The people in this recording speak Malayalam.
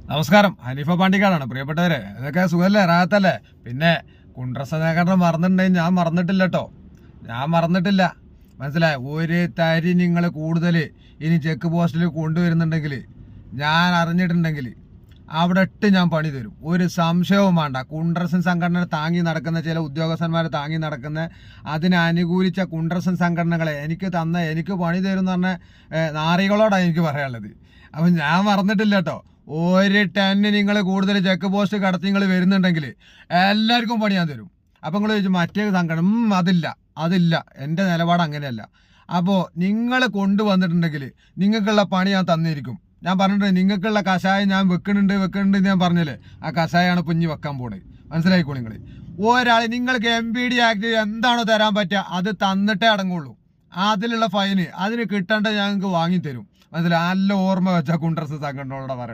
നമസ്കാരം, ഹനീഫ പാണ്ടിക്കാടാണ്. പ്രിയപ്പെട്ടവരെ, ഇതൊക്കെ സുഖല്ലേ, റാഹത്തല്ലേ? പിന്നെ കുണ്ട്രസനേക്കറിനെ മറന്നിട്ടുണ്ടെങ്കിൽ ഞാൻ മറന്നിട്ടില്ല കേട്ടോ, ഞാൻ മറന്നിട്ടില്ല. മനസ്സിലായി? ഒരു തരി നിങ്ങൾ കൂടുതൽ ഇനി ചെക്ക് പോസ്റ്റിൽ കൊണ്ടുവരുന്നുണ്ടെങ്കിൽ, ഞാൻ അറിഞ്ഞിട്ടുണ്ടെങ്കിൽ അവിടെ ഇട്ട് ഞാൻ പണി തരും. ഒരു സംശയവും വേണ്ട. കുണ്ട്രസൻ സംഘടന താങ്ങി നടക്കുന്ന ചില ഉദ്യോഗസ്ഥന്മാരെ താങ്ങി നടക്കുന്ന അതിനെ അനുകൂലിച്ച കുണ്ട്രസൻ സംഘടനകളെ എനിക്ക് പണി തരും എന്ന് പറഞ്ഞ നാറികളോടാണ് എനിക്ക് പറയാനുള്ളത്. അപ്പം ഞാൻ മറന്നിട്ടില്ല കേട്ടോ. ഒരു ടണ്ണ് നിങ്ങൾ കൂടുതൽ ചെക്ക് പോസ്റ്റ് കടത്തി നിങ്ങൾ വരുന്നുണ്ടെങ്കിൽ എല്ലാവർക്കും പണി ഞാൻ തരും. അപ്പം നിങ്ങൾ ചോദിച്ചു മറ്റേ സംഘടന അതില്ല. എൻ്റെ നിലപാട് അങ്ങനെയല്ല. അപ്പോൾ നിങ്ങൾ കൊണ്ടുവന്നിട്ടുണ്ടെങ്കിൽ നിങ്ങൾക്കുള്ള പണി ഞാൻ തന്നിരിക്കും. ഞാൻ പറഞ്ഞിട്ടുണ്ട്, നിങ്ങൾക്കുള്ള കഷായം ഞാൻ വെക്കുന്നുണ്ട് ഞാൻ പറഞ്ഞല്ലേ, ആ കഷായമാണ് കുഞ്ഞ് വെക്കാൻ പോണത്. മനസ്സിലായിക്കോ നിങ്ങൾ. ഒരാൾ നിങ്ങൾക്ക് MPD ആക്ട് എന്താണോ തരാൻ പറ്റുക അത് തന്നിട്ടേ അടങ്ങുള്ളൂ. അതിലുള്ള ഫൈന് അതിന് കിട്ടേണ്ട ഞങ്ങൾക്ക് വാങ്ങിത്തരും. മനസ്സിലായി? നല്ല ഓർമ്മ വെച്ചാൽ കുണ്ട്രസ് സംഘടനയോടെ പറയല്.